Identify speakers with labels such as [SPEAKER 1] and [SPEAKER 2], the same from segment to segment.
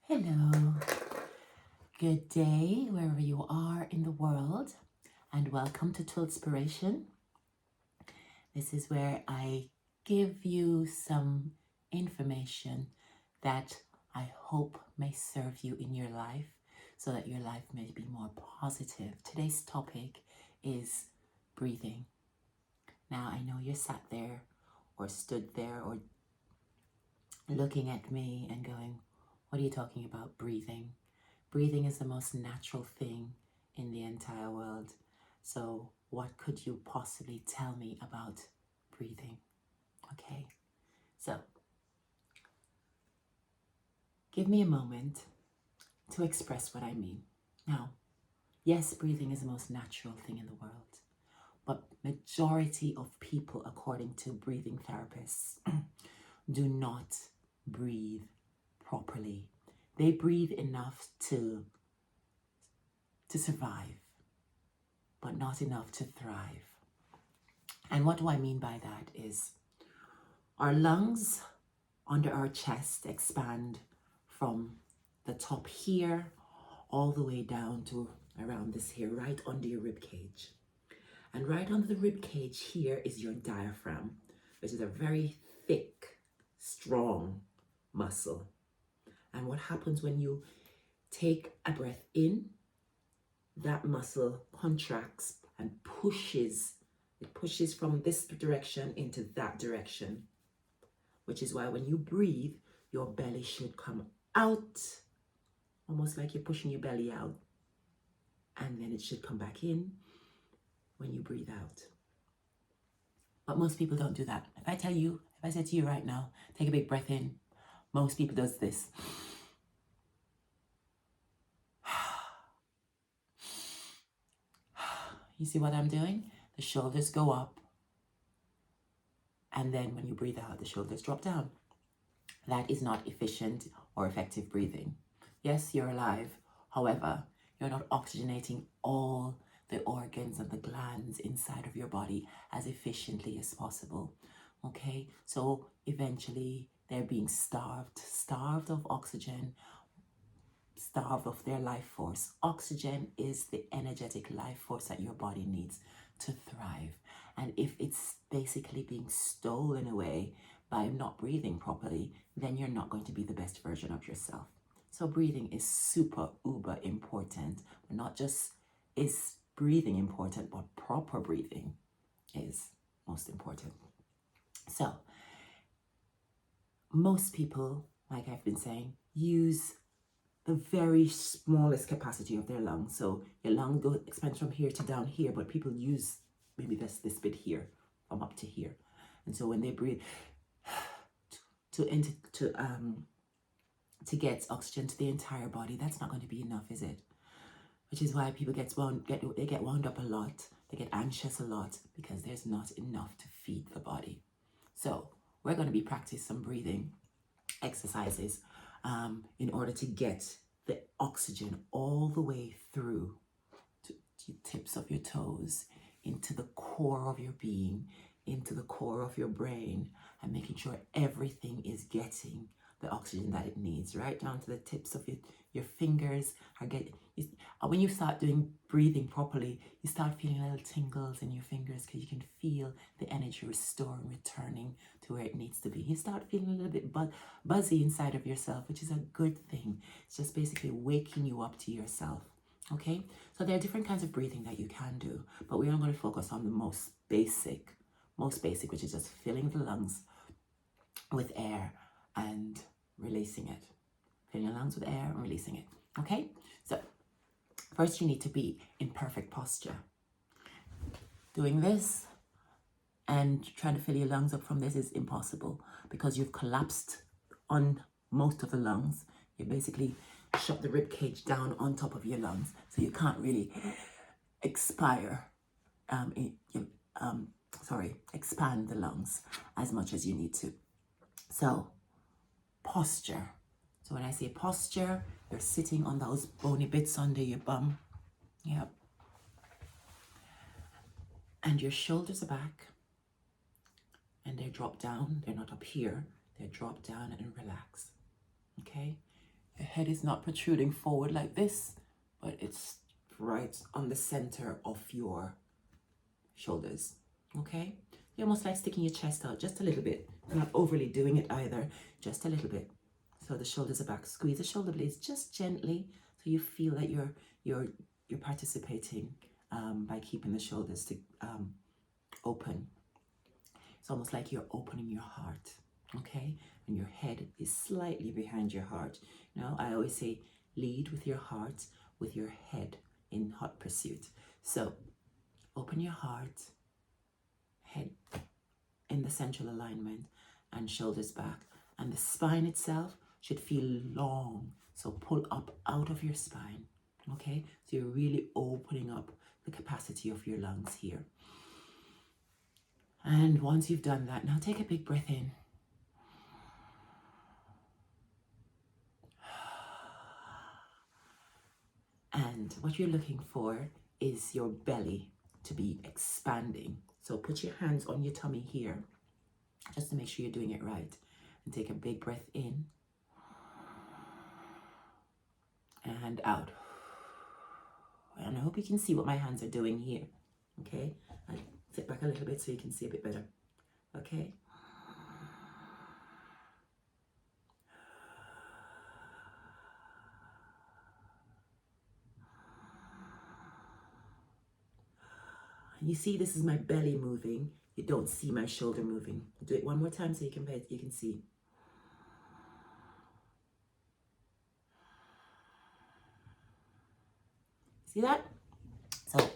[SPEAKER 1] Hello, good day wherever you are in the world, and welcome to Twilspiration. This is where I give you some information that I hope may serve you in your life so that your life may be more positive. Today's topic is breathing. Now, I know you're sat there or stood there or looking at me and going, what are you talking about? Breathing. Breathing is the most natural thing in the entire world. So what could you possibly tell me about breathing? Okay, so give me a moment to express what I mean. Now, yes, breathing is the most natural thing in the world, but majority of people, according to breathing therapists, do not breathe properly. They breathe enough to survive, but not enough to thrive. And what do I mean by that is our lungs under our chest expand from the top here all the way down to around this here, right under your rib cage. And right under the rib cage here is your diaphragm, which is a very thick, strong muscle. And what happens when you take a breath in, that muscle contracts and pushes. It pushes from this direction into that direction, which is why when you breathe, your belly should come out, almost like you're pushing your belly out, and then it should come back in when you breathe out. But most people don't do that. If I said to you right now, take a big breath in, most people does this. You see what I'm doing? The shoulders go up, and then when you breathe out, the shoulders drop down. That is not efficient or effective breathing. Yes, you're alive. However, you're not oxygenating all the organs and the glands inside of your body as efficiently as possible. Okay, so eventually they're being starved of oxygen, starved of their life force. Oxygen is the energetic life force that your body needs to thrive. And if it's basically being stolen away by not breathing properly, then you're not going to be the best version of yourself. So breathing is super uber important. But not just is breathing important, but proper breathing is most important. So most people, like I've been saying, use the very smallest capacity of their lungs. So your lung expands from here to down here, but people use maybe this bit here, from up to here. And so when they breathe to get oxygen to the entire body, that's not going to be enough, is it? Which is why people get wound up a lot. They get anxious a lot because there's not enough to feed the body. So we're going to be practicing some breathing exercises in order to get the oxygen all the way through to the tips of your toes, into the core of your being, into the core of your brain, and making sure everything is getting the oxygen that it needs, right down to the tips of your fingers. When you start doing breathing properly, you start feeling little tingles in your fingers because you can feel the energy returning to where it needs to be. You start feeling a little bit buzzy inside of yourself, which is a good thing. It's just basically waking you up to yourself. Okay, so there are different kinds of breathing that you can do, but we are going to focus on the most basic, which is just filling the lungs with air and releasing it. Filling your lungs with air and releasing it. Okay, so first you need to be in perfect posture. Doing this and trying to fill your lungs up from this is impossible because you've collapsed on most of the lungs. You basically shut the rib cage down on top of your lungs, so you can't really expand the lungs as much as you need to. So posture. So when I say posture, you're sitting on those bony bits under your bum. Yep. And your shoulders are back and they drop down. They're not up here. They drop down and relax. Okay? Your head is not protruding forward like this, but it's right on the center of your shoulders. Okay? You're almost like sticking your chest out just a little bit. Not overly doing it either, just a little bit. So the shoulders are back. Squeeze the shoulder blades just gently, so you feel that you're participating by keeping the shoulders open. It's almost like you're opening your heart, okay? And your head is slightly behind your heart. Now, I always say lead with your heart, with your head in hot pursuit. So open your heart, head in the central alignment, and shoulders back. And the spine itself should feel long. So pull up out of your spine, okay? So you're really opening up the capacity of your lungs here. And once you've done that, now take a big breath in. And what you're looking for is your belly to be expanding. So put your hands on your tummy here, just to make sure you're doing it right. And take a big breath in and out. And I hope you can see what my hands are doing here. Okay? I'll sit back a little bit so you can see a bit better. Okay? You see, this is my belly moving. You don't see my shoulder moving. I'll do it one more time so you can see. See that? So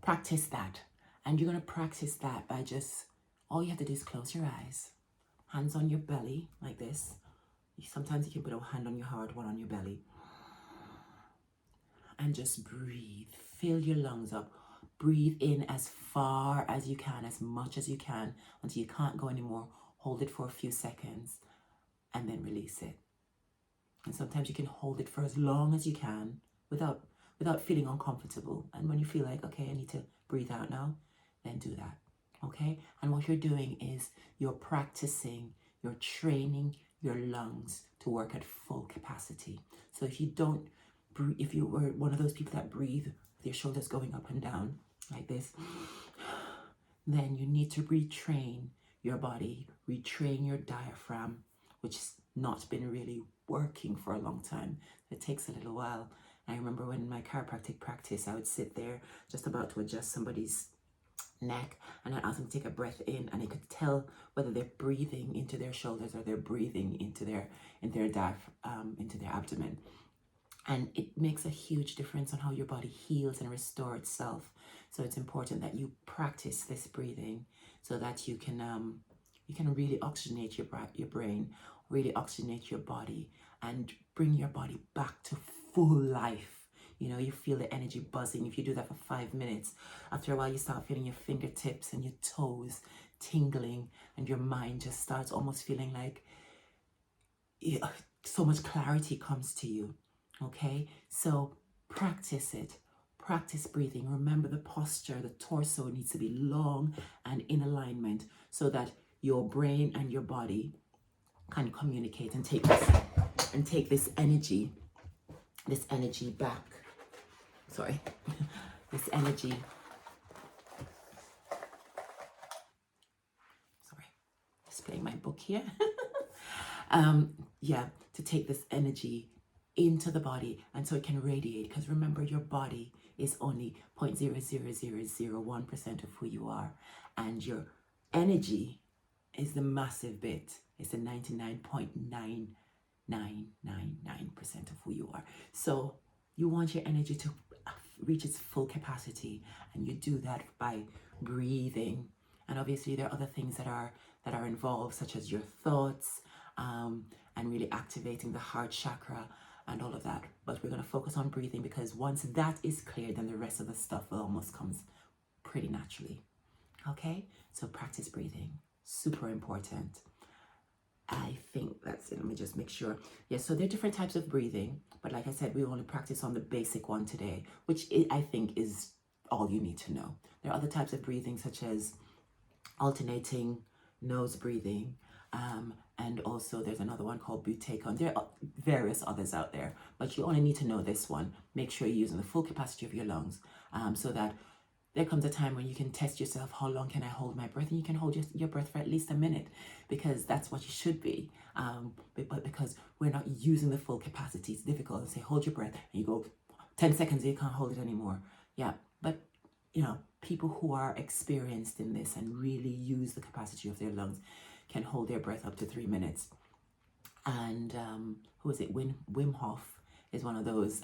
[SPEAKER 1] practice that. And you're going to practice that by just, all you have to do is close your eyes. Hands on your belly like this. Sometimes you can put a hand on your heart, one on your belly. And just breathe. Fill your lungs up. Breathe in as far as you can, as much as you can, until you can't go anymore. Hold it for a few seconds and then release it. And sometimes you can hold it for as long as you can without feeling uncomfortable. And when you feel like, okay, I need to breathe out now, then do that. Okay? And what you're doing is you're practicing, you're training your lungs to work at full capacity. So if you were one of those people that breathe with your shoulders going up and down like this, then you need to retrain your body, retrain your diaphragm, which has not been really working for a long time. It takes a little while. I remember when in my chiropractic practice, I would sit there just about to adjust somebody's neck, and I'd ask them to take a breath in, and I could tell whether they're breathing into their shoulders or they're breathing into their abdomen. And it makes a huge difference on how your body heals and restores itself. So it's important that you practice this breathing so that you can really oxygenate your brain, really oxygenate your body, and bring your body back to full life. You know, you feel the energy buzzing. If you do that for 5 minutes, after a while you start feeling your fingertips and your toes tingling, and your mind just starts almost feeling like so much clarity comes to you. Okay, so practice it. Practice breathing. Remember the posture, the torso needs to be long and in alignment so that your brain and your body can communicate and take this energy back. Sorry, this energy. Sorry, just playing my book here. To take this energy into the body, and so it can radiate, because remember, your body is only 0.00001% of who you are, and your energy is the massive bit. It's the 99.9999% of who you are. So you want your energy to reach its full capacity, and you do that by breathing. And obviously there are other things that are involved, such as your thoughts, and really activating the heart chakra and all of that. But we're going to focus on breathing, because once that is clear, then the rest of the stuff almost comes pretty naturally. Okay, so practice breathing, super important. I think that's it. Let me just make sure. Yes, so there are different types of breathing, but like I said, we only practice on the basic one today, which I think is all you need to know. There are other types of breathing, such as alternating nose breathing, And also there's another one called buteyko. There are various others out there, but you only need to know this one. Make sure you're using the full capacity of your lungs, so that there comes a time when you can test yourself. How long can I hold my breath? And you can hold your breath for at least a minute, because that's what you should be. But because we're not using the full capacity, it's difficult to say hold your breath and you go 10 seconds and you can't hold it anymore. Yeah, but people who are experienced in this and really use the capacity of their lungs can hold their breath up to 3 minutes. And who is it? Wim Hof is one of those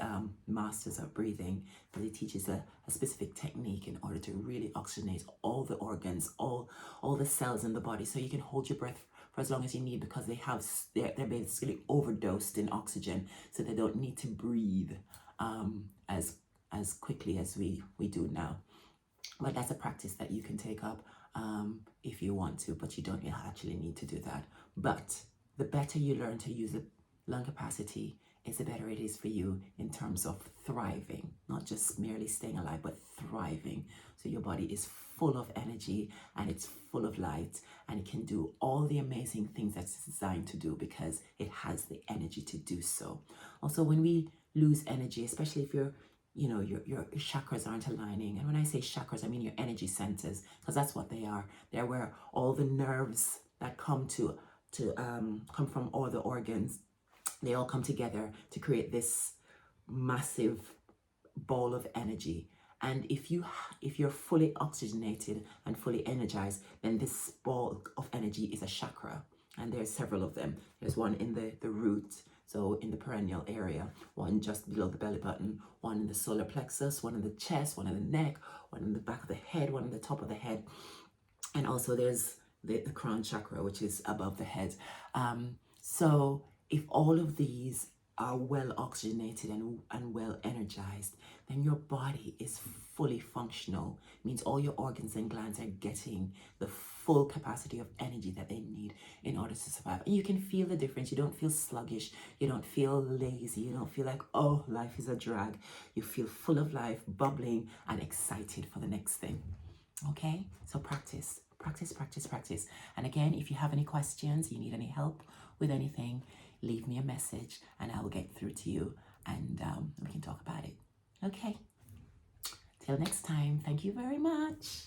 [SPEAKER 1] masters of breathing, because he teaches a specific technique in order to really oxygenate all the organs, all the cells in the body, so you can hold your breath for as long as you need, because they're basically overdosed in oxygen, so they don't need to breathe as quickly as we do now. But that's a practice that you can take up if you want to, but you don't actually need to do that. But the better you learn to use the lung capacity, is the better it is for you in terms of thriving, not just merely staying alive, but thriving. So your body is full of energy and it's full of light, and it can do all the amazing things that it's designed to do because it has the energy to do so. Also, when we lose energy, especially if your chakras aren't aligning. And when I say chakras, I mean your energy centers, because that's what they are. They're where all the nerves that come come from all the organs, they all come together to create this massive ball of energy. And if you're fully oxygenated and fully energized, then this ball of energy is a chakra. And there's several of them. There's one in the root, so in the perineal area, one just below the belly button, one in the solar plexus, one in the chest, one in the neck, one in the back of the head, one in the top of the head. And also there's the crown chakra, which is above the head. So if all of these are well oxygenated and well energized, then your body is fully functional. It means all your organs and glands are getting the full capacity of energy that they need in order to survive. And you can feel the difference. You don't feel sluggish. You don't feel lazy. You don't feel like, oh, life is a drag. You feel full of life, bubbling, and excited for the next thing. Okay? So practice. Practice, practice, practice. And again, if you have any questions, you need any help with anything, leave me a message and I will get through to you, and we can talk about it. Okay. Till next time. Thank you very much.